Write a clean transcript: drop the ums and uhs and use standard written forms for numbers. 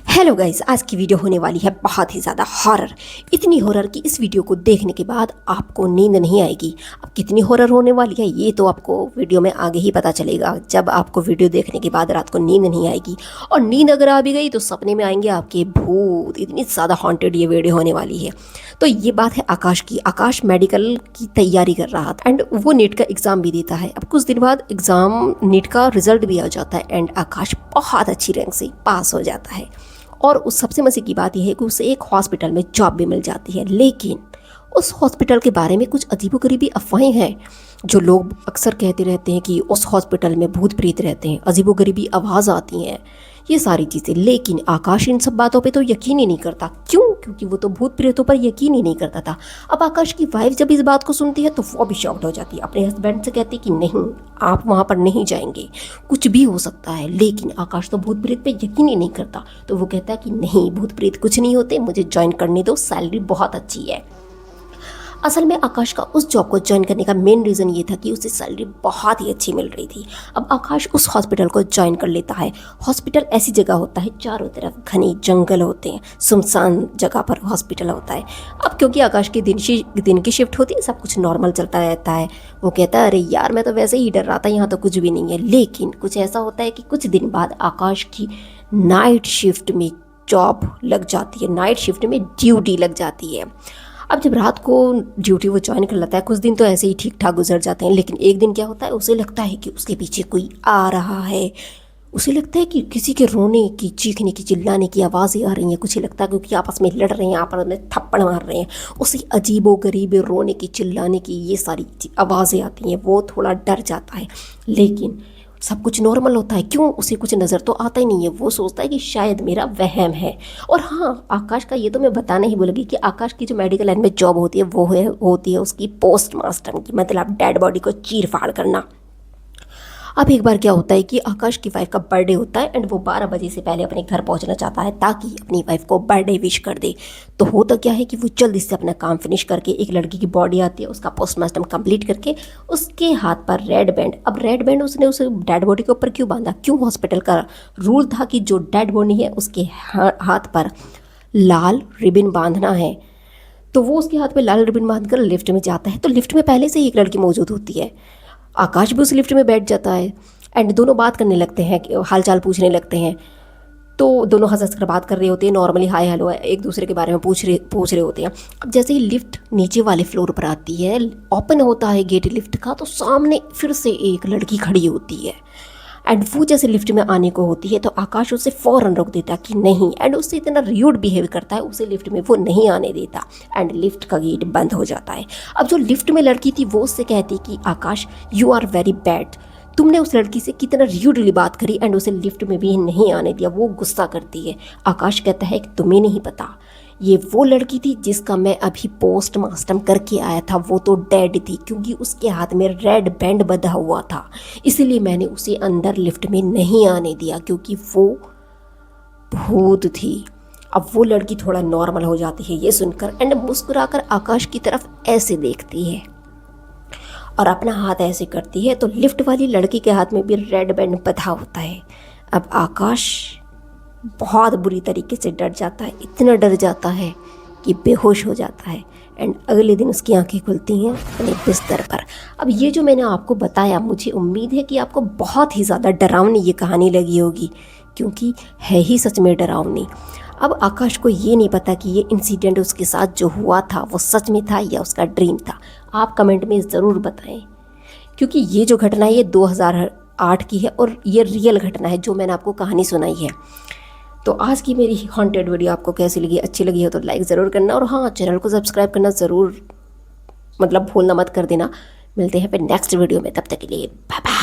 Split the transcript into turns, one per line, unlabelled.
Hello guys, आज की video होने वाली है बहुत ही ज़्यादा हॉरर। इतनी हॉरर कि इस वीडियो को देखने के बाद आपको नींद नहीं आएगी। अब कितनी हॉरर होने वाली है ये तो आपको वीडियो में आगे ही पता चलेगा, जब आपको वीडियो देखने के बाद रात को नींद नहीं आएगी। और नींद अगर आ भी गई तो सपने में आएंगे आपके भूत। इतनी ज़्यादा हॉन्टेड ये वीडियो होने वाली है। तो ये बात है आकाश की। आकाश मेडिकल की तैयारी कर रहा था एंड वो नीट का एग्ज़ाम भी देता है। अब कुछ दिन बाद एग्ज़ाम नीट का रिजल्ट भी आ जाता है एंड आकाश बहुत अच्छी रैंक से पास हो जाता है। और उस सबसे मज़े की बात यह है कि उसे एक हॉस्पिटल में जॉब भी मिल जाती है। लेकिन उस हॉस्पिटल के बारे में कुछ अजीबोगरीबी अफवाहें हैं। जो लोग अक्सर कहते रहते हैं कि उस हॉस्पिटल में भूत प्रेत रहते हैं, अजीबोगरीबी आवाज़ आती हैं, ये सारी चीज़ें। लेकिन आकाश इन सब बातों पे तो यकीन ही नहीं करता। क्यों? क्योंकि वो तो भूत प्रेतों पर यकीन ही नहीं करता था। अब आकाश की वाइफ जब इस बात को सुनती है तो वो भी शॉक्ड हो जाती है। अपने हस्बैंड से कहती कि नहीं, आप वहाँ पर नहीं जाएंगे, कुछ भी हो सकता है। लेकिन आकाश तो भूत प्रेत पे यकीन ही नहीं करता। तो वो कहता है कि नहीं, भूत प्रेत कुछ नहीं होते, मुझे ज्वाइन करने दो, सैलरी बहुत अच्छी है। असल में आकाश का उस जॉब को ज्वाइन करने का मेन रीज़न ये था कि उसे सैलरी बहुत ही अच्छी मिल रही थी। अब आकाश उस हॉस्पिटल को ज्वाइन कर लेता है। हॉस्पिटल ऐसी जगह होता है, चारों तरफ घने जंगल होते हैं, सुनसान जगह पर हॉस्पिटल होता है। अब क्योंकि आकाश की दिन की शिफ्ट होती है, सब कुछ नॉर्मल चलता रहता है। वो कहता है अरे यार, मैं तो वैसे ही डर रहा था, यहाँ तो कुछ भी नहीं है। लेकिन कुछ ऐसा होता है कि कुछ दिन बाद आकाश की नाइट शिफ्ट में जॉब लग जाती है, नाइट शिफ्ट में ड्यूटी लग जाती है। अब जब रात को ड्यूटी वो ज्वाइन कर लेता है, कुछ दिन तो ऐसे ही ठीक ठाक गुजर जाते हैं। लेकिन एक दिन क्या होता है, उसे लगता है कि उसके पीछे कोई आ रहा है। उसे लगता है कि किसी के रोने की, चीखने की, चिल्लाने की आवाज़ें आ रही हैं। कुछ लगता है क्योंकि आपस में लड़ रहे हैं, आपस में थप्पड़ मार रहे हैं। उसे अजीबो गरीब रोने की, चिल्लाने की ये सारी आवाज़ें आती हैं। वो थोड़ा डर जाता है। लेकिन सब कुछ नॉर्मल होता है। क्यों? उसे कुछ नज़र तो आता ही नहीं है। वो सोचता है कि शायद मेरा वहम है। और हाँ, आकाश का ये तो मैं बताना ही भूल गई कि आकाश की जो मेडिकल लाइन में जॉब होती है वो होती है उसकी पोस्टमास्टर की, मतलब डेड बॉडी को चीर फाड़ करना। अब एक बार क्या होता है कि आकाश की वाइफ का बर्थडे होता है एंड वो 12 बजे से पहले अपने घर पहुंचना चाहता है ताकि अपनी वाइफ को बर्थडे विश कर दे। तो होता क्या है कि वो जल्दी से अपना काम फिनिश करके, एक लड़की की बॉडी आती है, उसका पोस्टमार्टम कंप्लीट करके उसके हाथ पर रेड बैंड। अब रेड बैंड उसने उस डेड बॉडी के ऊपर क्यों बांधा? क्यों? हॉस्पिटल का रूल था कि जो डेड बॉडी है उसके हाथ पर लाल रिबन बांधना है। तो वो उसके हाथ पे लाल रिबन बांधकर लिफ्ट में जाता है। तो लिफ्ट में पहले से ही एक लड़की मौजूद होती है। आकाश भी उस लिफ्ट में बैठ जाता है एंड दोनों बात करने लगते हैं, हाल चाल पूछने लगते हैं। तो दोनों हंस कर बात कर रहे होते हैं, नॉर्मली हाय हेलो एक दूसरे के बारे में पूछ रहे होते हैं। अब जैसे ही लिफ्ट नीचे वाले फ्लोर पर आती है, ओपन होता है गेट लिफ्ट का, तो सामने फिर से एक लड़की खड़ी होती है एंड वो जैसे लिफ्ट में आने को होती है तो आकाश उसे फ़ौरन रोक देता कि नहीं, एंड उससे इतना र्यूड बिहेव करता है, उसे लिफ्ट में वो नहीं आने देता एंड लिफ्ट का गेट बंद हो जाता है। अब जो लिफ्ट में लड़की थी वो उससे कहती कि आकाश, यू आर वेरी बैड, तुमने उस लड़की से कितना र्यूडली बात करी एंड उसे लिफ्ट में भी नहीं आने दिया। वो गुस्सा करती है। आकाश कहता है कि तुम्हें नहीं पता, ये वो लड़की थी जिसका मैं अभी पोस्टमार्टम करके आया था। वो तो डेड थी क्योंकि उसके हाथ में रेड बैंड बंधा हुआ था, इसलिए मैंने उसे अंदर लिफ्ट में नहीं आने दिया क्योंकि वो भूत थी। अब वो लड़की थोड़ा नॉर्मल हो जाती है ये सुनकर एंड मुस्कुराकर आकाश की तरफ ऐसे देखती है और अपना हाथ ऐसे करती है। तो लिफ्ट वाली लड़की के हाथ में भी रेड बैंड बंधा होता है। अब आकाश बहुत बुरी तरीके से डर जाता है, इतना डर जाता है कि बेहोश हो जाता है एंड अगले दिन उसकी आंखें खुलती हैं अपने बिस्तर पर। अब ये जो मैंने आपको बताया, मुझे उम्मीद है कि आपको बहुत ही ज़्यादा डरावनी ये कहानी लगी होगी, क्योंकि है ही सच में डरावनी। अब आकाश को ये नहीं पता कि ये इंसिडेंट उसके साथ जो हुआ था वो सच में था या उसका ड्रीम था। आप कमेंट में ज़रूर बताएं, क्योंकि ये जो घटना है ये 2008 की है और ये रियल घटना है जो मैंने आपको कहानी सुनाई है। तो आज की मेरी हॉन्टेड वीडियो आपको कैसी लगी? अच्छी लगी हो तो लाइक ज़रूर करना और हाँ, चैनल को सब्सक्राइब करना ज़रूर, मतलब भूलना मत कर देना। मिलते हैं फिर नेक्स्ट वीडियो में, तब तक के लिए बाय बाय।